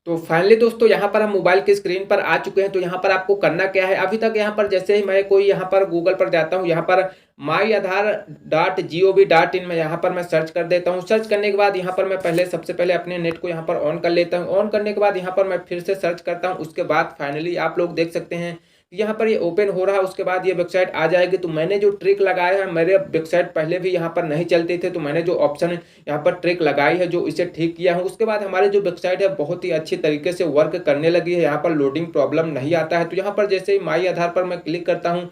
तो फाइनली दोस्तों यहाँ पर हम मोबाइल की स्क्रीन पर आ चुके हैं। तो यहाँ पर आपको करना क्या है, अभी तक यहाँ पर जैसे ही मैं कोई यहाँ पर गूगल पर जाता हूँ, यहाँ पर myAadhar.gov.in में यहाँ पर मैं सर्च कर देता हूँ। सर्च करने के बाद यहाँ पर मैं सबसे पहले अपने नेट को यहाँ पर ऑन कर लेता हूँ। ऑन करने के बाद यहाँ पर मैं फिर से सर्च करता हूँ। उसके बाद फाइनली आप लोग देख सकते हैं कि यहाँ पर ये ओपन हो रहा है। उसके बाद ये वेबसाइट आ जाएगी। तो मैंने जो ट्रिक लगाया है, मेरे वेबसाइट पहले भी यहाँ पर नहीं चलते थे, तो मैंने जो ऑप्शन यहाँ पर ट्रिक लगाई है, जो इसे ठीक किया है, उसके बाद हमारी जो वेबसाइट है बहुत ही अच्छी तरीके से वर्क करने लगी है। यहाँ पर लोडिंग प्रॉब्लम नहीं आता है। तो यहाँ पर जैसे ही माई आधार पर मैं क्लिक करता हूँ,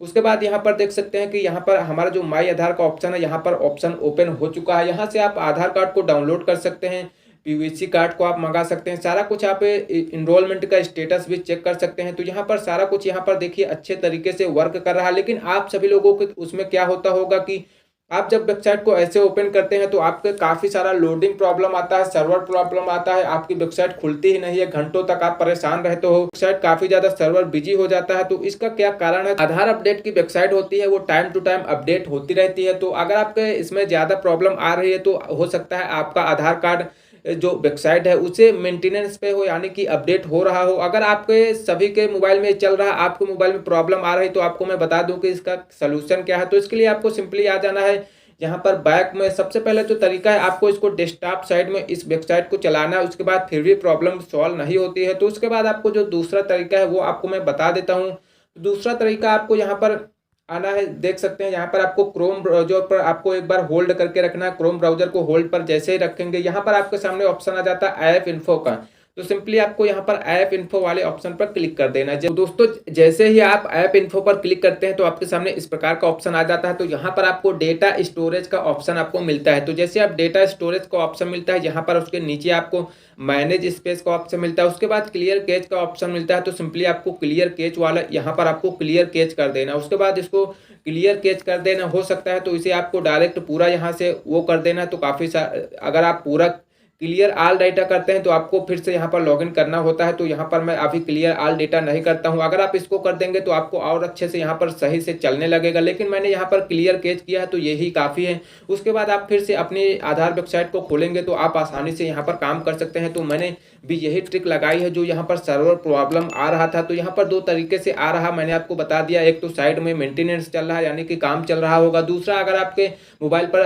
उसके बाद यहाँ पर देख सकते हैं कि यहाँ पर हमारा जो माई आधार का ऑप्शन है, यहाँ पर ऑप्शन ओपन हो चुका है। यहाँ से आप आधार कार्ड को डाउनलोड कर सकते हैं, पीवीसी कार्ड को आप मंगा सकते हैं, सारा कुछ आप इनरोलमेंट का स्टेटस भी चेक कर सकते हैं। तो यहाँ पर सारा कुछ यहाँ पर देखिए अच्छे तरीके से वर्क कर रहा है। लेकिन आप सभी लोगों के उसमें क्या होता होगा कि आप जब वेबसाइट को ऐसे ओपन करते हैं तो आपके काफ़ी सारा लोडिंग प्रॉब्लम आता है, सर्वर प्रॉब्लम आता है, आपकी वेबसाइट खुलती ही नहीं है, घंटों तक आप परेशान रहते हो, वेबसाइट काफ़ी ज़्यादा सर्वर बिजी हो जाता है। तो इसका क्या कारण है? आधार अपडेट की वेबसाइट होती है, वो टाइम टू टाइम अपडेट होती रहती है। तो अगर आपके इसमें ज़्यादा प्रॉब्लम आ रही है तो हो सकता है आपका आधार कार्ड जो वेबसाइट है उसे मेंटेनेंस पे हो, यानी कि अपडेट हो रहा हो। अगर आपके सभी के मोबाइल में चल रहा है, आपके मोबाइल में प्रॉब्लम आ रही, तो आपको मैं बता दूं कि इसका सलूशन क्या है। तो इसके लिए आपको सिंपली आ जाना है यहाँ पर बैक में। सबसे पहले जो तरीका है, आपको इसको डेस्कटॉप साइड में इस वेबसाइट को चलाना है। उसके बाद फिर भी प्रॉब्लम सॉल्व नहीं होती है तो उसके बाद आपको जो दूसरा तरीका है वो आपको मैं बता देता हूँ। दूसरा तरीका आपको यहाँ पर आना है, देख सकते हैं यहाँ पर आपको क्रोम ब्राउजर पर आपको एक बार होल्ड करके रखना है। क्रोम ब्राउजर को होल्ड पर जैसे ही रखेंगे, यहाँ पर आपके सामने ऑप्शन आ जाता है ऐप इन्फो का। तो सिंपली आपको यहाँ पर ऐप इन्फो वाले ऑप्शन पर क्लिक कर देना है। जब दोस्तों जैसे ही आप ऐप इन्फो पर क्लिक करते हैं तो आपके सामने इस प्रकार का ऑप्शन आ जाता है। तो यहाँ पर आपको डेटा स्टोरेज का ऑप्शन आपको मिलता है। तो जैसे आप डेटा स्टोरेज का ऑप्शन मिलता है, यहाँ पर उसके नीचे आपको मैनेज स्पेस का ऑप्शन मिलता है। उसके बाद क्लियर कैच का ऑप्शन मिलता है। तो सिंपली आपको क्लियर कैच वाला यहाँ पर आपको क्लियर कैच कर देना। उसके बाद इसको क्लियर कैच कर देना, हो सकता है तो इसे आपको डायरेक्ट पूरा यहाँ से वो कर देना। तो काफ़ी अगर आप पूरा क्लियर ऑल डेटा करते हैं तो आपको फिर से यहाँ पर लॉगिन करना होता है। तो यहाँ पर मैं अभी क्लियर ऑल डेटा नहीं करता हूँ। अगर आप इसको कर देंगे तो आपको और अच्छे से यहाँ पर सही से चलने लगेगा, लेकिन मैंने यहाँ पर क्लियर कैच किया है तो यही काफ़ी है। उसके बाद आप फिर से अपनी आधार वेबसाइट को खोलेंगे तो आप आसानी से यहाँ पर काम कर सकते हैं। तो मैंने भी यही ट्रिक लगाई है। जो यहाँ पर सर्वर प्रॉब्लम आ रहा था, तो यहाँ पर दो तरीके से आ रहा, मैंने आपको बता दिया। एक तो साइड में मेंटेनेंस चल रहा है, यानी कि काम चल रहा होगा। दूसरा, अगर आपके मोबाइल पर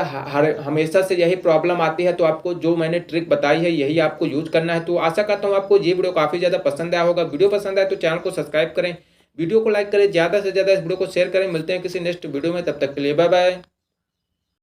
हमेशा से यही प्रॉब्लम आती है तो आपको जो मैंने ट्रिक बताई है यही आपको यूज करना है। तो आशा करता हूँ आपको ये वीडियो काफ़ी ज़्यादा पसंद आया होगा। वीडियो पसंद आए तो चैनल को सब्सक्राइब करें, वीडियो को लाइक करें, ज़्यादा से ज़्यादा इस वीडियो को शेयर करें। मिलते हैं किसी नेक्स्ट वीडियो में, तब तक के लिए बाय बाय।